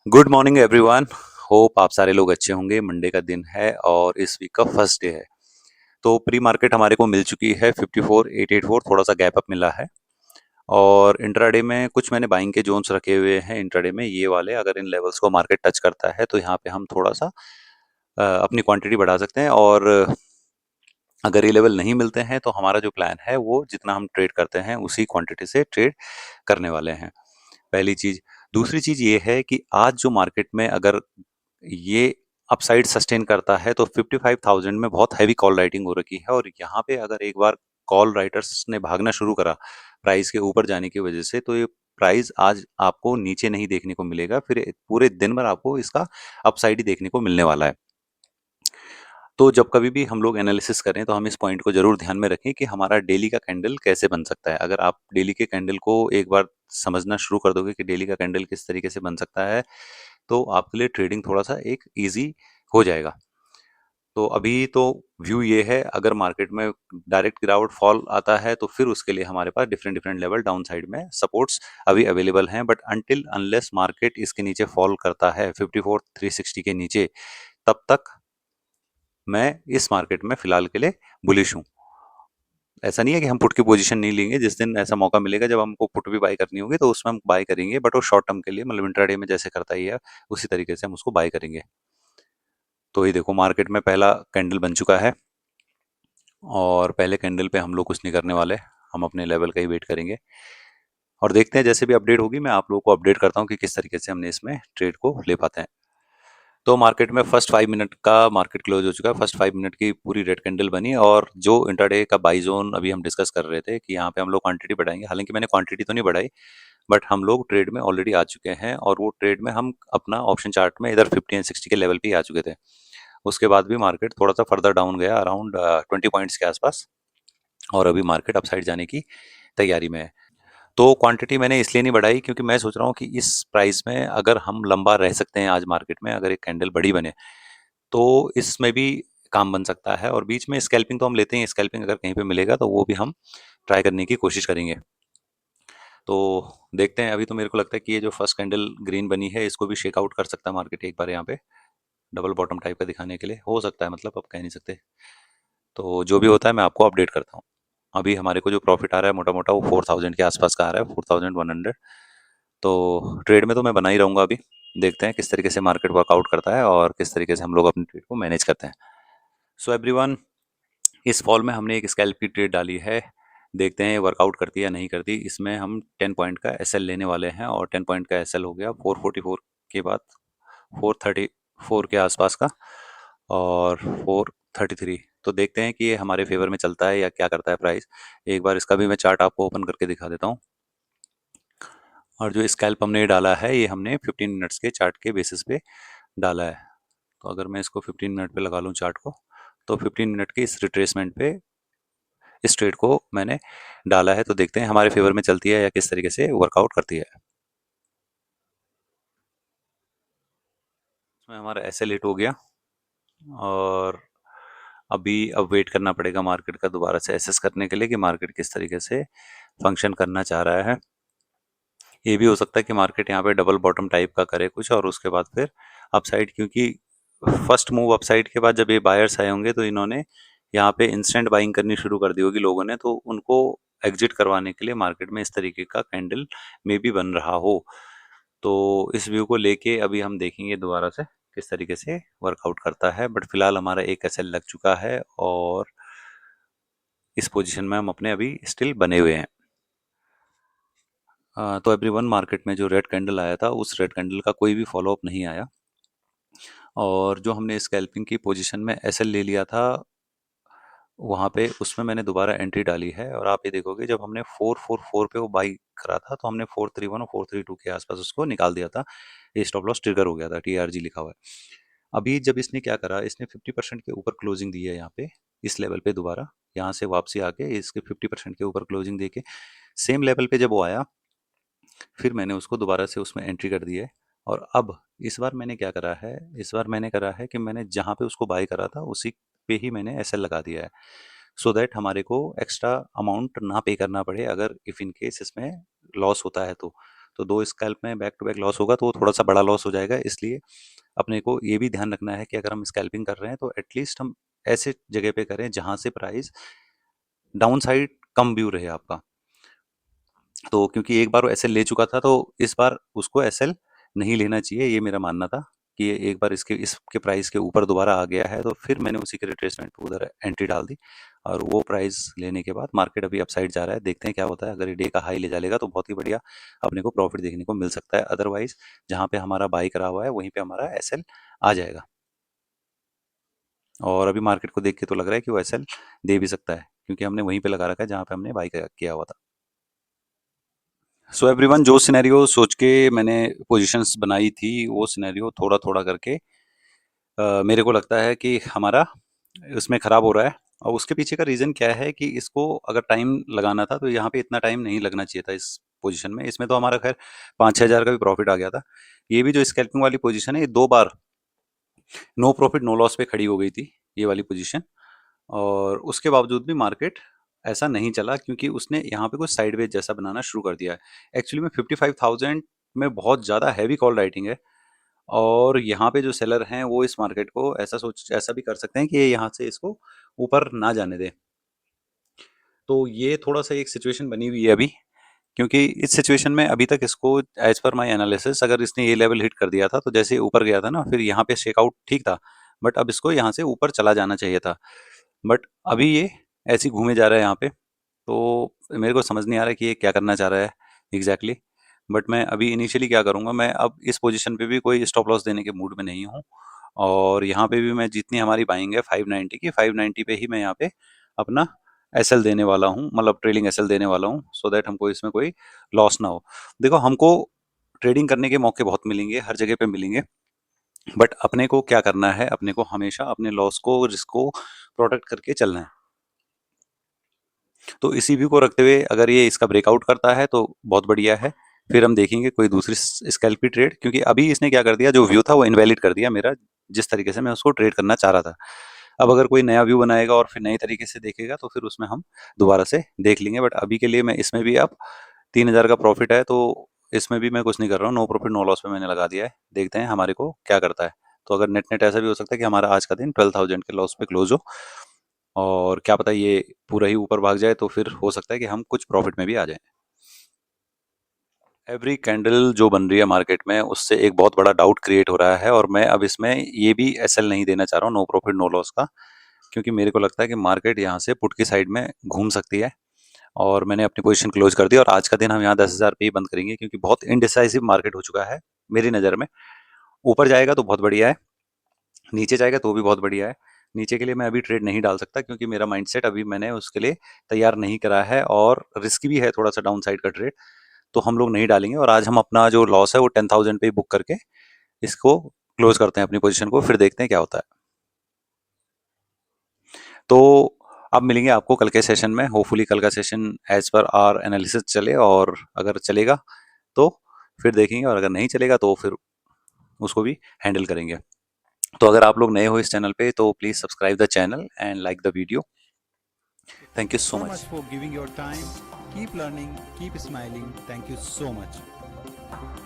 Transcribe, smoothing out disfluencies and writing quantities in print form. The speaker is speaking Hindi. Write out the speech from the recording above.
Good morning everyone. होप आप सारे लोग अच्छे होंगे। मंडे का दिन है और इस वीक का फर्स्ट डे है। तो प्री मार्केट हमारे को मिल चुकी है 54,884, थोड़ा सा गैप अप मिला है। और इंट्राडे में कुछ मैंने बाइंग के जोन्स रखे हुए हैं इंट्राडे में, ये वाले अगर इन लेवल्स को मार्केट टच करता है तो यहाँ पे हम थोड़ा सा अपनी क्वांटिटी बढ़ा सकते हैं। और अगर ये लेवल नहीं मिलते हैं तो हमारा जो प्लान है वो जितना हम ट्रेड करते हैं उसी क्वांटिटी से ट्रेड करने वाले हैं। पहली चीज। दूसरी चीज ये है कि आज जो मार्केट में अगर ये अपसाइड सस्टेन करता है तो 55,000 में बहुत हैवी कॉल राइटिंग हो रखी है, और यहाँ पे अगर एक बार कॉल राइटर्स ने भागना शुरू करा प्राइस के ऊपर जाने की वजह से, तो ये प्राइस आज आपको नीचे नहीं देखने को मिलेगा, फिर पूरे दिन भर आपको इसका अपसाइड ही देखने को मिलने वाला है। तो जब कभी भी हम लोग एनालिसिस करें तो हम इस पॉइंट को जरूर ध्यान में रखें कि हमारा डेली का कैंडल कैसे बन सकता है। अगर आप डेली के कैंडल को एक बार समझना शुरू कर दोगे कि डेली का कैंडल किस तरीके से बन सकता है, तो आपके लिए ट्रेडिंग थोड़ा सा एक इजी हो जाएगा। तो अभी तो व्यू ये है, अगर मार्केट में डायरेक्ट गिरावट फॉल आता है तो फिर उसके लिए हमारे पास different different level downside में सपोर्ट्स अभी अवेलेबल हैं। बट अनटिल अनलेस मार्केट इसके नीचे फॉल करता है 54,360 के नीचे, तब तक मैं इस मार्केट में फिलहाल के लिए बुलिश हूँ। ऐसा नहीं है कि हम पुट की पोजीशन नहीं लेंगे। जिस दिन ऐसा मौका मिलेगा जब हमको पुट भी बाय करनी होगी तो उसमें हम बाय करेंगे, बट वो शॉर्ट टर्म के लिए, मतलब इंट्राडे में जैसे करता ही है उसी तरीके से हम उसको बाय करेंगे। तो ये देखो मार्केट में पहला कैंडल बन चुका है और पहले कैंडल पे हम लोग कुछ नहीं करने वाले, हम अपने लेवल का ही वेट करेंगे और देखते हैं जैसे भी अपडेट होगी मैं आप लोगों को अपडेट करता हूँ कि किस तरीके से हमने इसमें ट्रेड को ले पाते हैं। तो मार्केट में फर्स्ट 5 मिनट का मार्केट क्लोज हो चुका है। फर्स्ट 5 मिनट की पूरी रेड कैंडल बनी, और जो इंट्राडे का बाई जोन अभी हम डिस्कस कर रहे थे कि यहाँ पे हम लोग क्वांटिटी बढ़ाएंगे, हालांकि मैंने क्वांटिटी तो नहीं बढ़ाई, बट हम लोग ट्रेड में ऑलरेडी आ चुके हैं और वो ट्रेड में हम अपना ऑप्शन चार्ट में इधर 50 एंड 60 के लेवल पे ही आ चुके थे। उसके बाद भी मार्केट थोड़ा सा फर्दर डाउन गया अराउंड 20 पॉइंट्स के आसपास, और अभी मार्केट अपसाइड जाने की तैयारी में है। तो क्वांटिटी मैंने इसलिए नहीं बढ़ाई क्योंकि मैं सोच रहा हूँ कि इस प्राइस में अगर हम लंबा रह सकते हैं आज मार्केट में, अगर एक कैंडल बड़ी बने तो इसमें भी काम बन सकता है। और बीच में स्कैल्पिंग तो हम लेते हैं, स्कैल्पिंग अगर कहीं पे मिलेगा तो वो भी हम ट्राई करने की कोशिश करेंगे। तो देखते हैं। अभी तो मेरे को लगता है कि ये जो फर्स्ट कैंडल ग्रीन बनी है इसको भी शेक आउट कर सकता है मार्केट एक बार, यहाँ पे डबल बॉटम टाइप का दिखाने के लिए हो सकता है, मतलब अब कह नहीं सकते। तो जो भी होता है मैं आपको अपडेट करता हूँ। अभी हमारे को जो प्रॉफिट आ रहा है मोटा मोटा वो 4,000 के आसपास का आ रहा है, 4,100। तो ट्रेड में तो मैं बना ही रहूंगा। अभी देखते हैं किस तरीके से मार्केट वर्कआउट करता है और किस तरीके से हम लोग अपनी ट्रेड को मैनेज करते हैं। सो एवरीवन, इस फॉल में हमने एक स्कैल्प की ट्रेड डाली है। देखते हैं वर्कआउट करती है या नहीं करती। इसमें हम 10 पॉइंट का एसएल लेने वाले हैं, और 10 पॉइंट का एसएल हो गया 444 के बाद 434 के आसपास का, और 433। तो देखते हैं कि ये हमारे फेवर में चलता है या क्या करता है प्राइस। एक बार इसका भी मैं चार्ट आपको ओपन करके दिखा देता हूँ। और जो स्कैल्प हमने ये डाला है ये हमने 15 मिनट्स के चार्ट के बेसिस पे डाला है। तो अगर मैं इसको 15 मिनट पे लगा लूँ चार्ट को, तो 15 मिनट के इस रिट्रेसमेंट पे इस ट्रेड को मैंने डाला है। तो देखते हैं हमारे फेवर में चलती है या किस तरीके से वर्कआउट करती है। इसमें हमारा एसएल हिट हो गया, और अभी अब वेट करना पड़ेगा मार्केट का दोबारा से एसेस करने के लिए कि मार्केट किस तरीके से फंक्शन करना चाह रहा है। ये भी हो सकता है कि मार्केट यहाँ पे डबल बॉटम टाइप का करे कुछ, और उसके बाद फिर अपसाइड, क्योंकि फर्स्ट मूव अपसाइड के बाद जब ये बायर्स आए होंगे तो इन्होंने यहाँ पे इंस्टेंट बाइंग करनी शुरू कर दी होगी लोगों ने, तो उनको एग्जिट करवाने के लिए मार्केट में इस तरीके का कैंडल में भी बन रहा हो। तो इस व्यू को लेके अभी हम देखेंगे दोबारा से किस तरीके से वर्कआउट करता है। बट फिलहाल हमारा एक एसएल लग चुका है और इस पोजीशन में हम अपने अभी स्टिल बने हुए हैं। तो एवरीवन, मार्केट में जो रेड कैंडल आया था उस रेड कैंडल का कोई भी फॉलोअप नहीं आया, और जो हमने स्कैल्पिंग की पोजीशन में एसएल ले लिया था वहाँ पे उसमें मैंने दोबारा एंट्री डाली है। और आप ये देखोगे जब हमने 444 पे वो बाई करा था तो हमने 431 और 432 के आसपास उसको निकाल दिया था। ये स्टॉप लॉस ट्रिगर हो गया था, टीआरजी लिखा हुआ है। अभी जब इसने क्या करा, इसने 50% के ऊपर क्लोजिंग दी है यहाँ पे इस लेवल पे, दोबारा यहाँ से वापसी आके इसके 50% के ऊपर क्लोजिंग दे के सेम लेवल पे जब वो आया, फिर मैंने उसको दोबारा से उसमें एंट्री कर दी है। और अब इस बार मैंने क्या करा है, इस बार मैंने करा है कि मैंने जहाँ पे उसको बाय करा था उसी पे ही मैंने एसएल लगा दिया है। सो दैट हमारे को एक्स्ट्रा अमाउंट ना पे करना पड़े अगर इफ़ इन केस इसमें लॉस होता है तो दो स्कैल्प में बैक टू बैक लॉस होगा तो वो थोड़ा सा बड़ा लॉस हो जाएगा। इसलिए अपने को ये भी ध्यान रखना है कि अगर हम स्कैल्पिंग कर रहे हैं तो एटलीस्ट हम ऐसे जगह पे करें जहां से प्राइस डाउन साइड कम व्यू रहे आपका। तो क्योंकि एक बार वो एसएल ले चुका था तो इस बार उसको एसएल नहीं लेना चाहिए, ये मेरा मानना था कि ये एक बार इसके प्राइस के ऊपर दोबारा आ गया है तो फिर मैंने उसी के रिट्रेसमेंट पे उधर एंट्री डाल दी। और वो प्राइस लेने के बाद मार्केट अभी अपसाइड जा रहा है, देखते हैं क्या होता है। अगर ये डे का हाई ले जा लेगा तो बहुत ही बढ़िया अपने को प्रॉफिट देखने को मिल सकता है, अदरवाइज जहाँ पे हमारा बाई करा हुआ है वहीं पे हमारा एसएल आ जाएगा। और अभी मार्केट को देख के तो लग रहा है कि वो एसएल दे भी सकता है क्योंकि हमने वहीं पे लगा रखा है जहाँ पे हमने बाई किया हुआ था। सो एवरीवन, जो सिनेरियो सोच के मैंने पोजीशंस बनाई थी वो सिनेरियो थोड़ा थोड़ा करके मेरे को लगता है कि हमारा उसमें ख़राब हो रहा है। और उसके पीछे का रीज़न क्या है कि इसको अगर टाइम लगाना था तो यहाँ पे इतना टाइम नहीं लगना चाहिए था इस पोजीशन में। इसमें तो हमारा खैर 5-6 हज़ार का भी प्रॉफिट आ गया था। ये भी जो स्कैल्पिंग वाली पोजीशन है ये 2 बार नो प्रॉफिट नो लॉस पे खड़ी हो गई थी ये वाली पोजीशन। और उसके बावजूद भी मार्केट ऐसा नहीं चला क्योंकि उसने यहाँ पे कुछ साइडवेज जैसा बनाना शुरू कर दिया है। एक्चुअली में 55,000 में बहुत ज़्यादा हैवी कॉल राइटिंग है। और यहाँ पे जो सेलर हैं वो इस मार्केट को ऐसा भी कर सकते हैं कि ये यहाँ से इसको ऊपर ना जाने दें। तो ये थोड़ा सा एक सिचुएशन बनी हुई है अभी, क्योंकि इस सिचुएशन में अभी तक इसको एज पर माय एनालिसिस अगर इसने ये लेवल हिट कर दिया था तो जैसे ऊपर गया था ना फिर यहाँ पे शेकआउट ठीक था। बट अब इसको यहाँ से ऊपर चला जाना चाहिए था। बट अभी ये ऐसे ही घूमे जा रहा है यहाँ पे। तो मेरे को समझ नहीं आ रहा है कि ये क्या करना चाह रहा है एग्जैक्टली। बट मैं अभी इनिशियली क्या करूँगा, मैं अब इस पोजीशन पे भी कोई स्टॉप लॉस देने के मूड में नहीं हूँ। और यहाँ पे भी मैं जितनी हमारी बाइंग है 590 की 590 पे ही मैं यहाँ पे अपना एसएल देने वाला हूँ, मतलब ट्रेलिंग एसएल देने वाला हूँ, सो दैट हमको इसमें कोई लॉस ना हो। देखो, हमको ट्रेडिंग करने के मौके बहुत मिलेंगे, हर जगह पे मिलेंगे। बट अपने को क्या करना है, अपने को हमेशा अपने लॉस को, रिस्क को प्रोटेक्ट करके चलना है। तो इसी व्यू को रखते हुए अगर ये इसका ब्रेकआउट करता है तो बहुत बढ़िया है। फिर हम देखेंगे कोई दूसरी स्कैल्प की ट्रेड, क्योंकि अभी इसने क्या कर दिया, जो व्यू था वो इनवैलिड कर दिया मेरा, जिस तरीके से मैं उसको ट्रेड करना चाह रहा था। अब अगर कोई नया व्यू बनाएगा और फिर नई तरीके से देखेगा तो फिर उसमें हम दोबारा से देख लेंगे। बट अभी के लिए मैं इसमें भी अब 3,000 का प्रॉफिट है तो इसमें भी मैं कुछ नहीं कर रहा हूँ, नो प्रॉफिट नो लॉस पे मैंने लगा दिया है। देखते हैं हमारे को क्या करता है। तो अगर नेट नेट ऐसा भी हो सकता है कि हमारा आज का दिन 12,000 के लॉस पे क्लोज हो, और क्या पता ये पूरा ही ऊपर भाग जाए तो फिर हो सकता है कि हम कुछ प्रॉफिट में भी आ जाएं। एवरी कैंडल जो बन रही है मार्केट में उससे एक बहुत बड़ा डाउट क्रिएट हो रहा है, और मैं अब इसमें ये भी एसएल नहीं देना चाह रहा हूँ नो प्रॉफिट नो लॉस का, क्योंकि मेरे को लगता है कि मार्केट यहाँ से पुट की साइड में घूम सकती है। और मैंने अपनी पोजीशन क्लोज कर दी और आज का दिन हम यहाँ 10,000 पे ही बंद करेंगे, क्योंकि बहुत इनडिसाइसिव मार्केट हो चुका है मेरी नज़र में। ऊपर जाएगा तो बहुत बढ़िया है, नीचे जाएगा तो भी बहुत बढ़िया है। नीचे के लिए मैं अभी ट्रेड नहीं डाल सकता क्योंकि मेरा माइंडसेट अभी मैंने उसके लिए तैयार नहीं करा है, और रिस्क भी है थोड़ा सा डाउन साइड का ट्रेड, तो हम लोग नहीं डालेंगे। और आज हम अपना जो लॉस है वो 10,000 पे ही बुक करके इसको क्लोज करते हैं अपनी पोजीशन को, फिर देखते हैं क्या होता है। तो अब मिलेंगे आपको कल के सेशन में। होपफुली कल का session as per our analysis चले, और अगर चलेगा तो फिर देखेंगे, और अगर नहीं चलेगा तो फिर उसको भी हैंडल करेंगे। तो अगर आप लोग नए हो इस चैनल पे तो please subscribe the channel and like the video. Thank thank you you so so much. much for giving your time. Keep learning, keep smiling. Thank you so much.